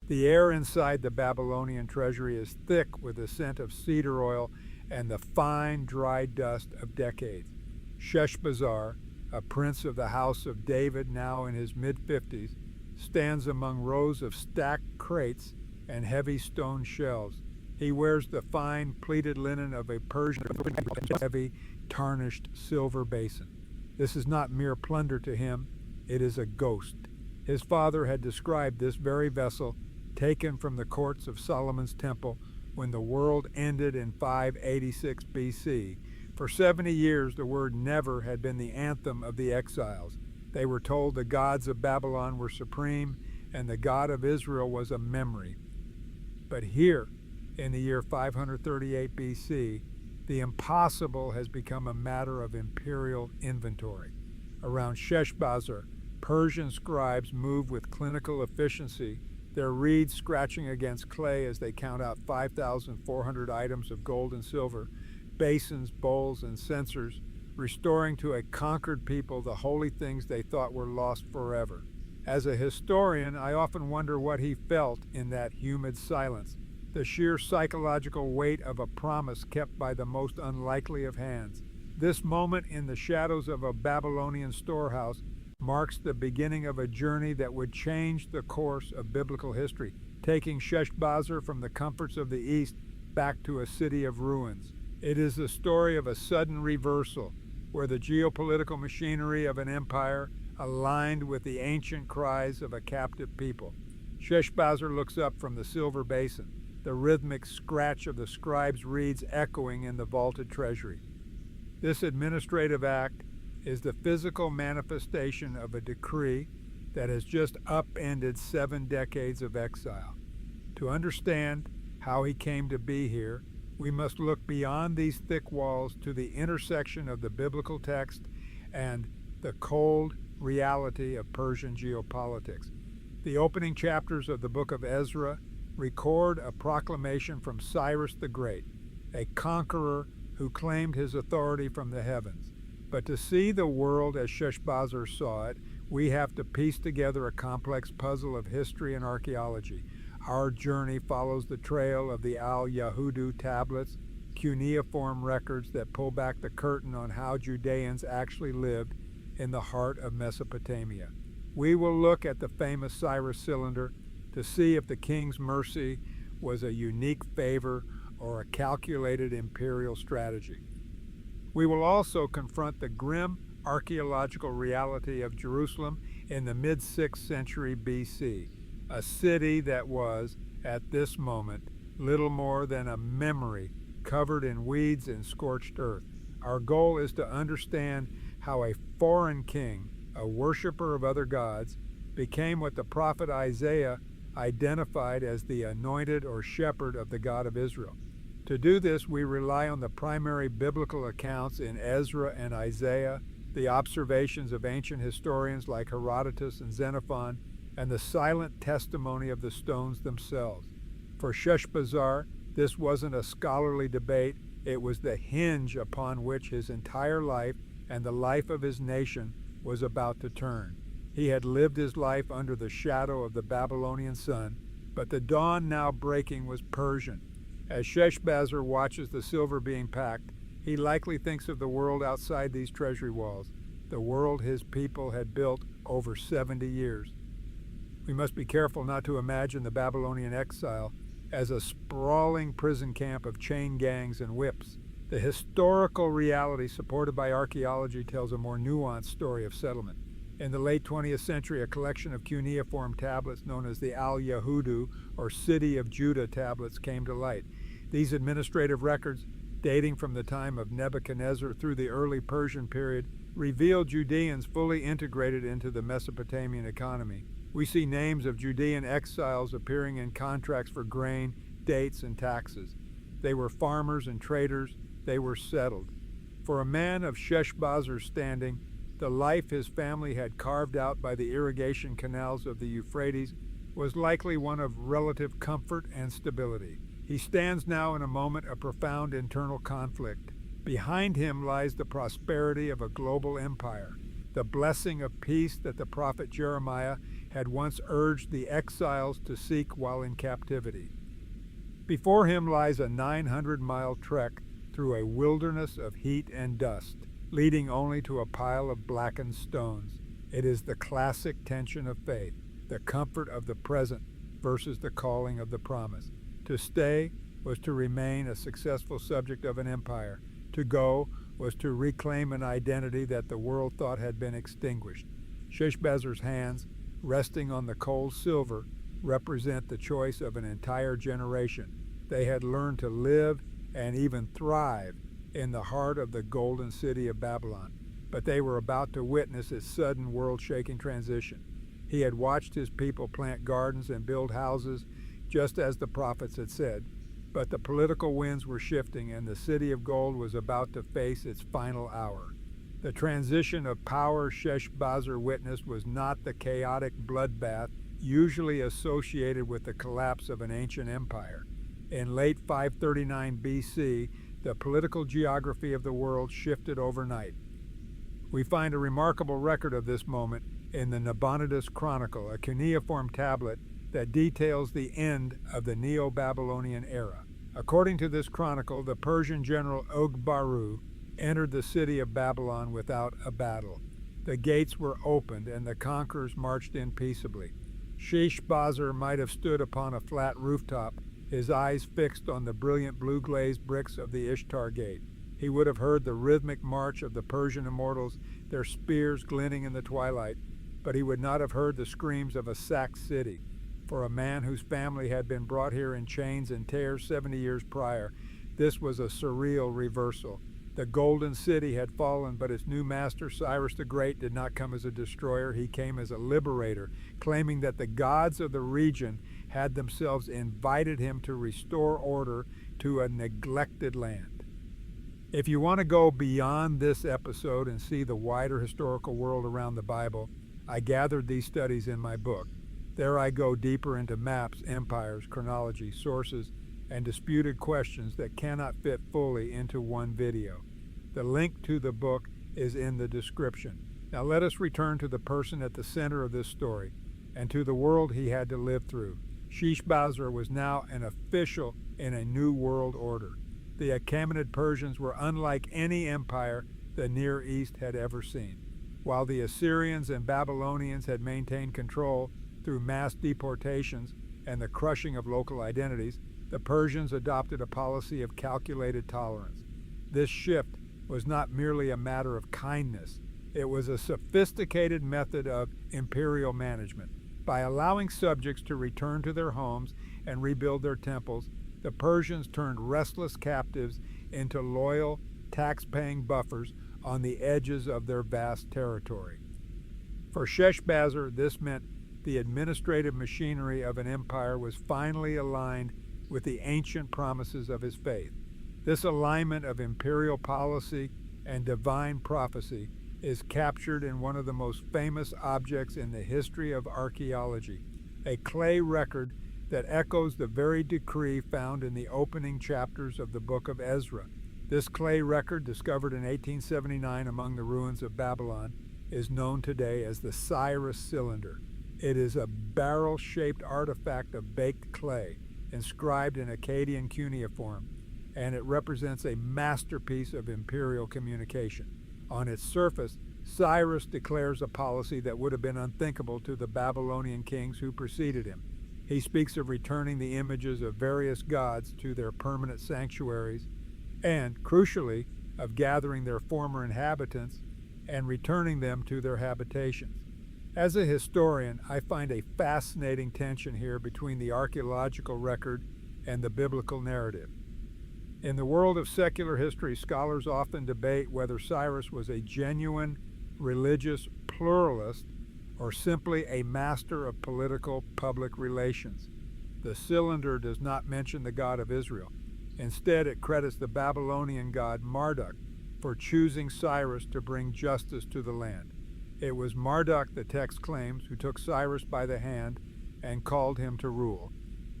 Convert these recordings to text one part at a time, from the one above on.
The air inside the Babylonian treasury is thick with the scent of cedar oil and the fine, dry dust of decades. Sheshbazzar, a prince of the house of David now in his mid-50s, stands among rows of stacked crates and heavy stone shelves. He wears the fine pleated linen of a Persian heavy, tarnished silver basin. This is not mere plunder to him, it is a ghost. His father had described this very vessel, taken from the courts of Solomon's temple when the world ended in 586 BC. For 70 years, the word never had been the anthem of the exiles. They were told the gods of Babylon were supreme and the God of Israel was a memory. But here, in the year 538 BC, the impossible has become a matter of imperial inventory. Around Sheshbazzar, Persian scribes move with clinical efficiency, their reeds scratching against clay as they count out 5,400 items of gold and silver, basins, bowls, and censers, restoring to a conquered people the holy things they thought were lost forever. As a historian, I often wonder what he felt in that humid silence, the sheer psychological weight of a promise kept by the most unlikely of hands. This moment in the shadows of a Babylonian storehouse marks the beginning of a journey that would change the course of biblical history, taking Sheshbazzar from the comforts of the East back to a city of ruins. It is the story of a sudden reversal, where the geopolitical machinery of an empire aligned with the ancient cries of a captive people. Sheshbazzar looks up from the silver basin, the rhythmic scratch of the scribe's reeds echoing in the vaulted treasury. This administrative act is the physical manifestation of a decree that has just upended 7 decades of exile. To understand how he came to be here, we must look beyond these thick walls to the intersection of the biblical text and the cold reality of Persian geopolitics. The opening chapters of the book of Ezra record a proclamation from Cyrus the Great, a conqueror who claimed his authority from the heavens. But to see the world as Sheshbazzar saw it, we have to piece together a complex puzzle of history and archaeology. Our journey follows the trail of the Al-Yahudu tablets, cuneiform records that pull back the curtain on how Judeans actually lived in the heart of Mesopotamia. We will look at the famous Cyrus Cylinder to see if the king's mercy was a unique favor or a calculated imperial strategy. We will also confront the grim archaeological reality of Jerusalem in the mid-6th century BC, a city that was, at this moment, little more than a memory covered in weeds and scorched earth. Our goal is to understand how a foreign king, a worshiper of other gods, became what the prophet Isaiah identified as the anointed or shepherd of the God of Israel. To do this, we rely on the primary biblical accounts in Ezra and Isaiah, the observations of ancient historians like Herodotus and Xenophon, and the silent testimony of the stones themselves. For Sheshbazzar, this wasn't a scholarly debate, it was the hinge upon which his entire life and the life of his nation was about to turn. He had lived his life under the shadow of the Babylonian sun, but the dawn now breaking was Persian. As Sheshbazzar watches the silver being packed, he likely thinks of the world outside these treasury walls, the world his people had built over 70 years. We must be careful not to imagine the Babylonian exile as a sprawling prison camp of chain gangs and whips. The historical reality supported by archaeology tells a more nuanced story of settlement. In the late 20th century, a collection of cuneiform tablets known as the Al-Yahudu, or City of Judah tablets, came to light. These administrative records, dating from the time of Nebuchadnezzar through the early Persian period, reveal Judeans fully integrated into the Mesopotamian economy. We see names of Judean exiles appearing in contracts for grain, dates, and taxes. They were farmers and traders. They were settled. For a man of Sheshbazzar's standing, the life his family had carved out by the irrigation canals of the Euphrates was likely one of relative comfort and stability. He stands now in a moment of profound internal conflict. Behind him lies the prosperity of a global empire. the blessing of peace that the prophet Jeremiah had once urged the exiles to seek while in captivity. Before him lies a 900-mile trek through a wilderness of heat and dust, leading only to a pile of blackened stones. It is the classic tension of faith, the comfort of the present versus the calling of the promise. To stay was to remain a successful subject of an empire. To go was to reclaim an identity that the world thought had been extinguished. Sheshbazzar's hands, resting on the cold silver, represent the choice of an entire generation. They had learned to live and even thrive in the heart of the golden city of Babylon, but they were about to witness its sudden world-shaking transition. He had watched his people plant gardens and build houses, just as the prophets had said, but the political winds were shifting and the city of gold was about to face its final hour. The transition of power Sheshbazzar witnessed was not the chaotic bloodbath usually associated with the collapse of an ancient empire. In late 539 BC, the political geography of the world shifted overnight. We find a remarkable record of this moment in the Nabonidus Chronicle, a cuneiform tablet that details the end of the Neo-Babylonian era. According to this chronicle, the Persian general Ogbaru entered the city of Babylon without a battle. The gates were opened and the conquerors marched in peaceably. Sheshbazzar might have stood upon a flat rooftop, his eyes fixed on the brilliant blue-glazed bricks of the Ishtar Gate. He would have heard the rhythmic march of the Persian immortals, their spears glinting in the twilight, but he would not have heard the screams of a sacked city. For a man whose family had been brought here in chains and tears 70 years prior, this was a surreal reversal. The golden city had fallen, but its new master, Cyrus the Great, did not come as a destroyer. He came as a liberator, claiming that the gods of the region had themselves invited him to restore order to a neglected land. If you want to go beyond this episode and see the wider historical world around the Bible, I gathered these studies in my book. There I go deeper into maps, empires, chronology, sources, and disputed questions that cannot fit fully into one video. The link to the book is in the description. Now let us return to the person at the center of this story and to the world he had to live through. Sheshbazzar was now an official in a new world order. The Achaemenid Persians were unlike any empire the Near East had ever seen. While the Assyrians and Babylonians had maintained control through mass deportations and the crushing of local identities, the Persians adopted a policy of calculated tolerance. This shift was not merely a matter of kindness. It was a sophisticated method of imperial management. By allowing subjects to return to their homes and rebuild their temples, the Persians turned restless captives into loyal, tax-paying buffers on the edges of their vast territory. For Sheshbazzar, this meant the administrative machinery of an empire was finally aligned with the ancient promises of his faith. This alignment of imperial policy and divine prophecy is captured in one of the most famous objects in the history of archaeology, a clay record that echoes the very decree found in the opening chapters of the book of Ezra. This clay record, discovered in 1879 among the ruins of Babylon, is known today as the Cyrus Cylinder. It is a barrel-shaped artifact of baked clay, inscribed in Akkadian cuneiform, and it represents a masterpiece of imperial communication. On its surface, Cyrus declares a policy that would have been unthinkable to the Babylonian kings who preceded him. He speaks of returning the images of various gods to their permanent sanctuaries, and, crucially, of gathering their former inhabitants and returning them to their habitations. As a historian, I find a fascinating tension here between the archaeological record and the biblical narrative. In the world of secular history, scholars often debate whether Cyrus was a genuine religious pluralist or simply a master of political public relations. The cylinder does not mention the God of Israel. Instead, it credits the Babylonian god Marduk for choosing Cyrus to bring justice to the land. It was Marduk, the text claims, who took Cyrus by the hand and called him to rule.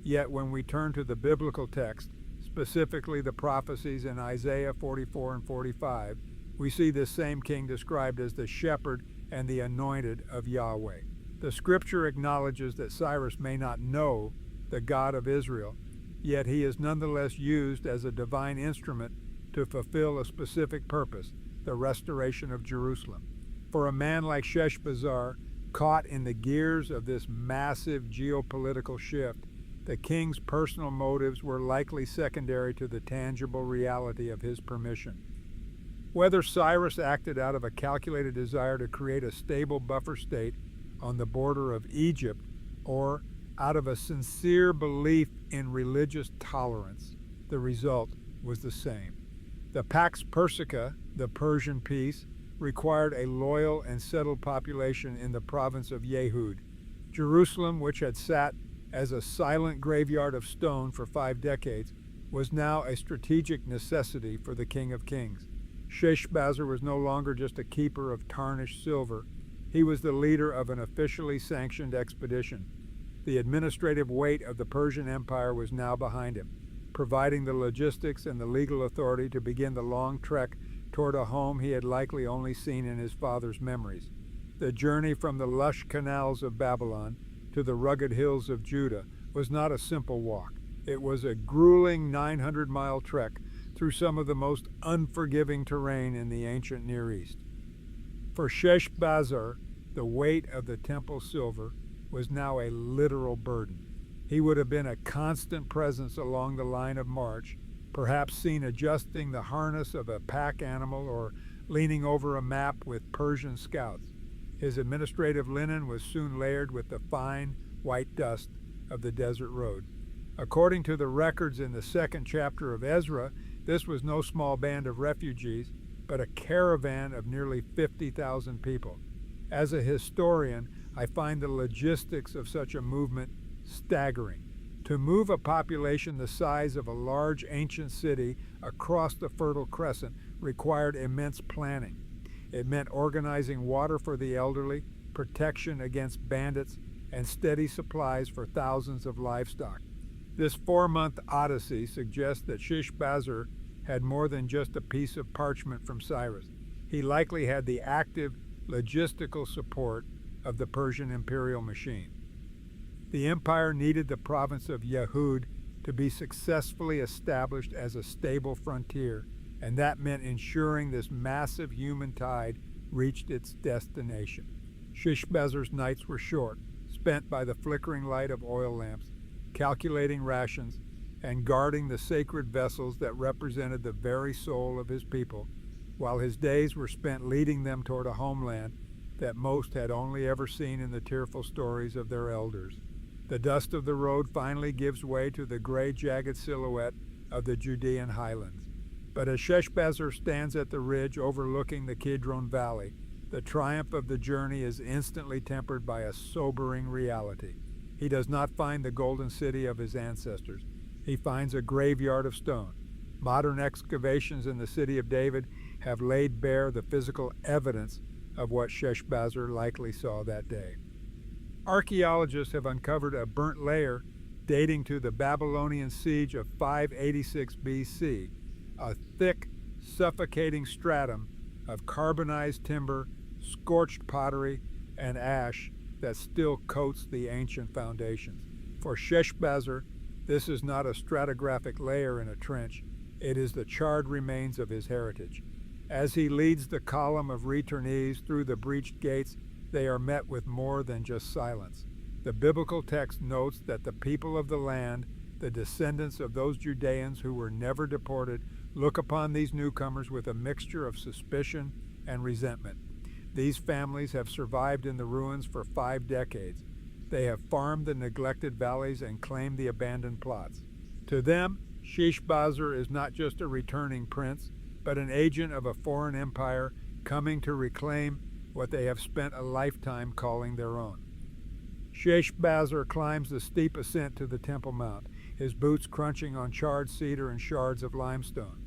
Yet when we turn to the biblical text, specifically the prophecies in Isaiah 44 and 45, we see this same king described as the shepherd and the anointed of Yahweh. The scripture acknowledges that Cyrus may not know the God of Israel, yet he is nonetheless used as a divine instrument to fulfill a specific purpose, the restoration of Jerusalem. For a man like Sheshbazzar, caught in the gears of this massive geopolitical shift, the king's personal motives were likely secondary to the tangible reality of his permission. Whether Cyrus acted out of a calculated desire to create a stable buffer state on the border of Egypt, or out of a sincere belief in religious tolerance, the result was the same. The Pax Persica, the Persian peace, required a loyal and settled population in the province of Yehud. Jerusalem, which had sat as a silent graveyard of stone for 5 decades, was now a strategic necessity for the King of Kings. Sheshbazzar was no longer just a keeper of tarnished silver. He was the leader of an officially sanctioned expedition. The administrative weight of the Persian Empire was now behind him, providing the logistics and the legal authority to begin the long trek toward a home he had likely only seen in his father's memories. The journey from the lush canals of Babylon to the rugged hills of Judah was not a simple walk. It was a grueling 900-mile trek through some of the most unforgiving terrain in the ancient Near East. For Sheshbazzar, the weight of the temple silver was now a literal burden. He would have been a constant presence along the line of march, perhaps seen adjusting the harness of a pack animal or leaning over a map with Persian scouts. His administrative linen was soon layered with the fine, white dust of the desert road. According to the records in the 2nd chapter of Ezra, this was no small band of refugees, but a caravan of nearly 50,000 people. As a historian, I find the logistics of such a movement staggering. To move a population the size of a large ancient city across the Fertile Crescent required immense planning. It meant organizing water for the elderly, protection against bandits, and steady supplies for thousands of livestock. This 4-month odyssey suggests that Sheshbazzar had more than just a piece of parchment from Cyrus. He likely had the active logistical support of the Persian imperial machine. The empire needed the province of Yehud to be successfully established as a stable frontier, and that meant ensuring this massive human tide reached its destination. Sheshbazzar's nights were short, spent by the flickering light of oil lamps, calculating rations, and guarding the sacred vessels that represented the very soul of his people, while his days were spent leading them toward a homeland that most had only ever seen in the tearful stories of their elders. The dust of the road finally gives way to the gray, jagged silhouette of the Judean highlands. But as Sheshbazzar stands at the ridge overlooking the Kidron Valley, the triumph of the journey is instantly tempered by a sobering reality. He does not find the golden city of his ancestors. He finds a graveyard of stone. Modern excavations in the city of David have laid bare the physical evidence of what Sheshbazzar likely saw that day. Archaeologists have uncovered a burnt layer dating to the Babylonian siege of 586 BC, a thick, suffocating stratum of carbonized timber, scorched pottery, and ash that still coats the ancient foundations. For Sheshbazzar, this is not a stratigraphic layer in a trench. It is the charred remains of his heritage. As he leads the column of returnees through the breached gates, they are met with more than just silence. The biblical text notes that the people of the land, the descendants of those Judeans who were never deported, look upon these newcomers with a mixture of suspicion and resentment. These families have survived in the ruins for 5 decades. They have farmed the neglected valleys and claimed the abandoned plots. To them, Sheshbazzar is not just a returning prince, but an agent of a foreign empire coming to reclaim what they have spent a lifetime calling their own. Sheshbazzar climbs the steep ascent to the Temple Mount, his boots crunching on charred cedar and shards of limestone.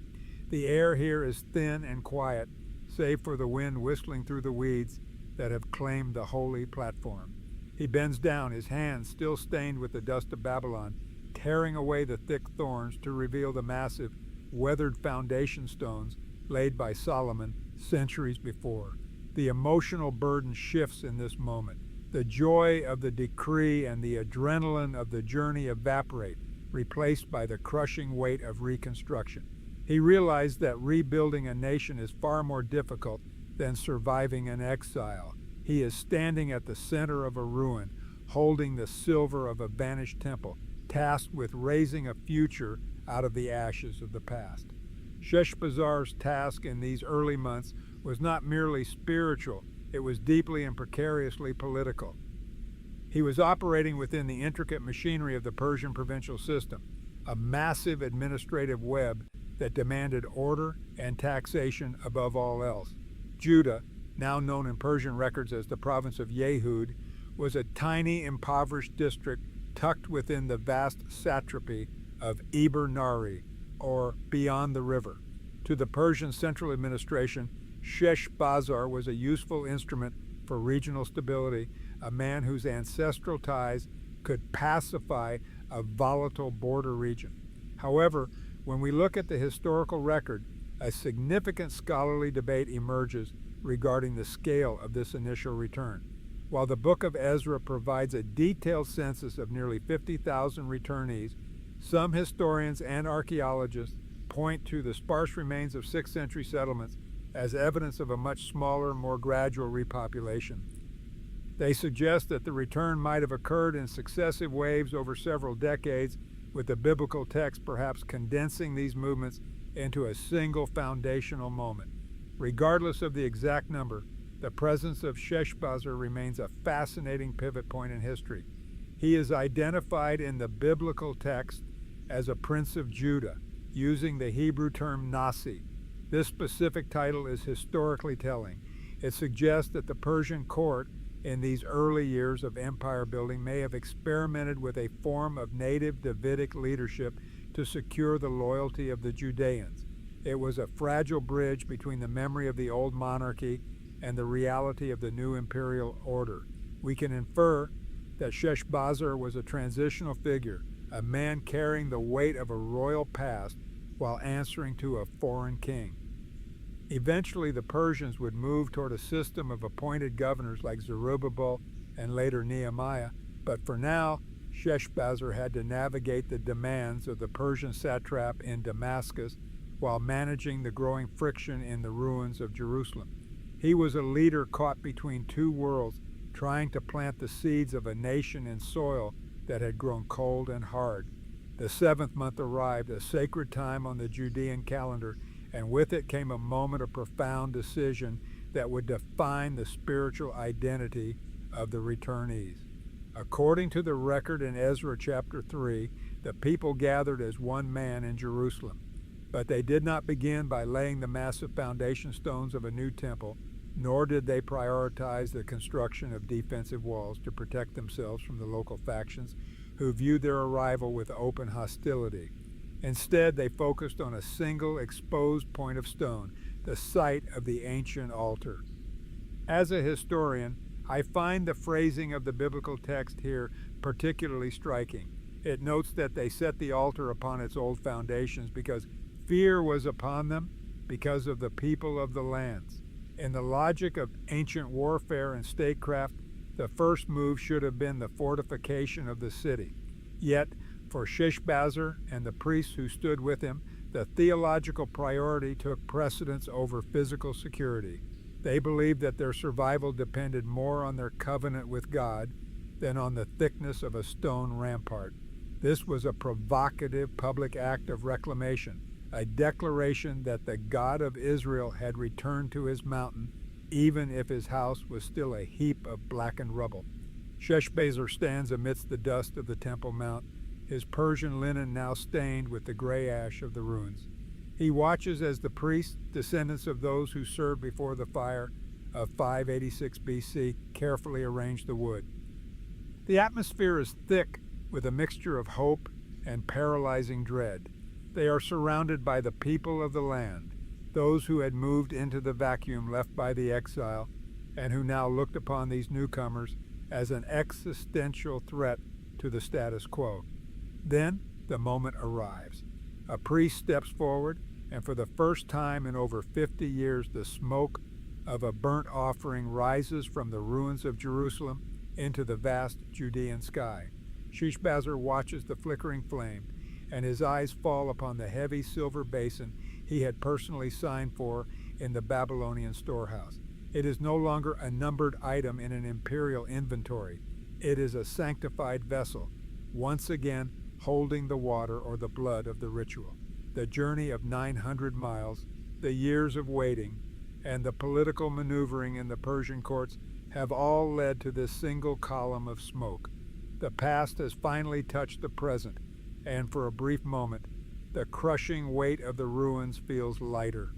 The air here is thin and quiet, save for the wind whistling through the weeds that have claimed the holy platform. He bends down, his hands still stained with the dust of Babylon, tearing away the thick thorns to reveal the massive, weathered foundation stones laid by Solomon centuries before. The emotional burden shifts in this moment. The joy of the decree and the adrenaline of the journey evaporate, replaced by the crushing weight of reconstruction. He realized that rebuilding a nation is far more difficult than surviving an exile. He is standing at the center of a ruin, holding the silver of a vanished temple, tasked with raising a future out of the ashes of the past. Sheshbazzar's task in these early months was not merely spiritual, it was deeply and precariously political. He was operating within the intricate machinery of the Persian provincial system, a massive administrative web that demanded order and taxation above all else. Judah, now known in Persian records as the province of Yehud, was a tiny, impoverished district tucked within the vast satrapy of Eber Nari, or beyond the river. To the Persian central administration, Sheshbazzar was a useful instrument for regional stability, a man whose ancestral ties could pacify a volatile border region. However, when we look at the historical record, a significant scholarly debate emerges regarding the scale of this initial return. While the book of Ezra provides a detailed census of nearly 50,000 returnees, some historians and archaeologists point to the sparse remains of 6th century settlements as evidence of a much smaller, more gradual repopulation. They suggest that the return might have occurred in successive waves over several decades, with the biblical text perhaps condensing these movements into a single foundational moment. Regardless of the exact number, the presence of Sheshbazzar remains a fascinating pivot point in history. He is identified in the biblical text as a prince of Judah, using the Hebrew term Nasi. This specific title is historically telling. It suggests that the Persian court in these early years of empire building may have experimented with a form of native Davidic leadership to secure the loyalty of the Judeans. It was a fragile bridge between the memory of the old monarchy and the reality of the new imperial order. We can infer that Sheshbazzar was a transitional figure, a man carrying the weight of a royal past while answering to a foreign king. Eventually, the Persians would move toward a system of appointed governors like Zerubbabel and later Nehemiah, but for now, Sheshbazzar had to navigate the demands of the Persian satrap in Damascus while managing the growing friction in the ruins of Jerusalem. He was a leader caught between two worlds, trying to plant the seeds of a nation in soil that had grown cold and hard. The 7th month arrived, a sacred time on the Judean calendar, and with it came a moment of profound decision that would define the spiritual identity of the returnees. According to the record in Ezra chapter 3, the people gathered as one man in Jerusalem. But they did not begin by laying the massive foundation stones of a new temple, nor did they prioritize the construction of defensive walls to protect themselves from the local factions who viewed their arrival with open hostility. Instead, they focused on a single exposed point of stone, the site of the ancient altar. As a historian, I find the phrasing of the biblical text here particularly striking. It notes that they set the altar upon its old foundations because fear was upon them because of the people of the lands. In the logic of ancient warfare and statecraft, the first move should have been the fortification of the city. Yet, for Sheshbazzar and the priests who stood with him, the theological priority took precedence over physical security. They believed that their survival depended more on their covenant with God than on the thickness of a stone rampart. This was a provocative public act of reclamation, a declaration that the God of Israel had returned to his mountain, even if his house was still a heap of blackened rubble. Sheshbazzar stands amidst the dust of the Temple Mount, his Persian linen now stained with the gray ash of the ruins. He watches as the priests, descendants of those who served before the fire of 586 BC, carefully arrange the wood. The atmosphere is thick with a mixture of hope and paralyzing dread. They are surrounded by the people of the land, those who had moved into the vacuum left by the exile, and who now looked upon these newcomers as an existential threat to the status quo. Then the moment arrives. A priest steps forward, and for the first time in over 50 years, the smoke of a burnt offering rises from the ruins of Jerusalem into the vast Judean sky. Sheshbazzar watches the flickering flame, and his eyes fall upon the heavy silver basin he had personally signed for in the Babylonian storehouse. It is no longer a numbered item in an imperial inventory. It is a sanctified vessel, once again holding the water or the blood of the ritual. The journey of 900 miles, the years of waiting, and the political maneuvering in the Persian courts have all led to this single column of smoke. The past has finally touched the present, and for a brief moment, the crushing weight of the ruins feels lighter.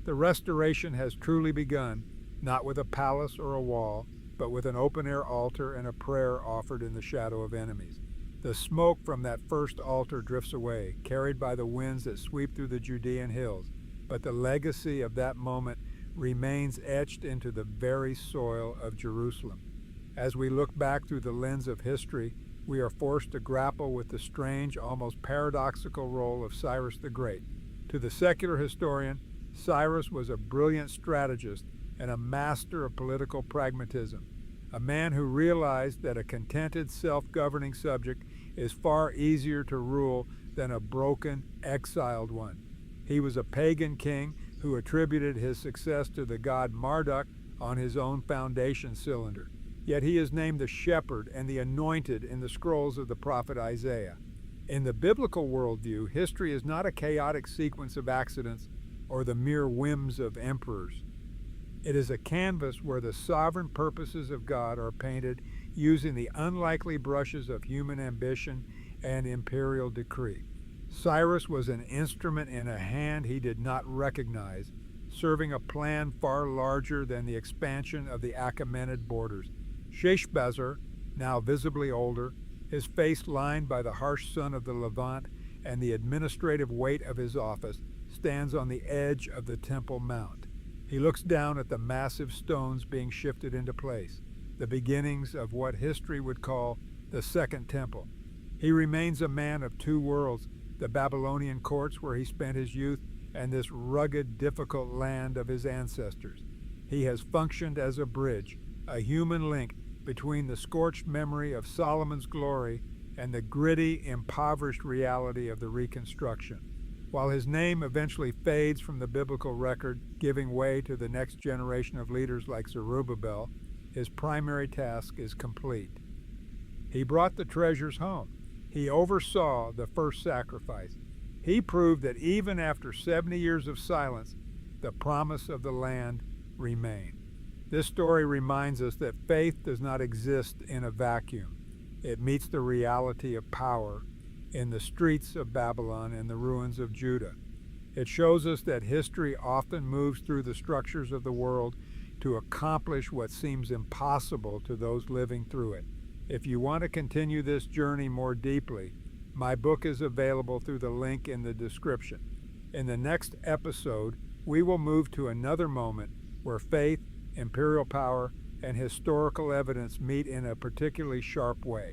The restoration has truly begun, not with a palace or a wall, but with an open-air altar and a prayer offered in the shadow of enemies. The smoke from that first altar drifts away, carried by the winds that sweep through the Judean hills, but the legacy of that moment remains etched into the very soil of Jerusalem. As we look back through the lens of history, we are forced to grapple with the strange, almost paradoxical role of Cyrus the Great. To the secular historian, Cyrus was a brilliant strategist and a master of political pragmatism, a man who realized that a contented, self-governing subject is far easier to rule than a broken, exiled one. He was a pagan king who attributed his success to the god Marduk on his own foundation cylinder. Yet he is named the shepherd and the anointed in the scrolls of the prophet Isaiah. In the biblical worldview, history is not a chaotic sequence of accidents or the mere whims of emperors. It is a canvas where the sovereign purposes of God are painted using the unlikely brushes of human ambition and imperial decree. Cyrus was an instrument in a hand he did not recognize, serving a plan far larger than the expansion of the Achaemenid borders. Sheshbazzar, now visibly older, his face lined by the harsh sun of the Levant and the administrative weight of his office, stands on the edge of the Temple Mount. He looks down at the massive stones being shifted into place, the beginnings of what history would call the Second Temple. He remains a man of two worlds, the Babylonian courts where he spent his youth and this rugged, difficult land of his ancestors. He has functioned as a bridge, a human link between the scorched memory of Solomon's glory and the gritty, impoverished reality of the Reconstruction. While his name eventually fades from the biblical record, giving way to the next generation of leaders like Zerubbabel, his primary task is complete. He brought the treasures home. He oversaw the first sacrifice. He proved that even after 70 years of silence, the promise of the land remained. This story reminds us that faith does not exist in a vacuum. It meets the reality of power in the streets of Babylon and the ruins of Judah. It shows us that history often moves through the structures of the world to accomplish what seems impossible to those living through it. If you want to continue this journey more deeply, my book is available through the link in the description. In the next episode, we will move to another moment where faith, imperial power, and historical evidence meet in a particularly sharp way.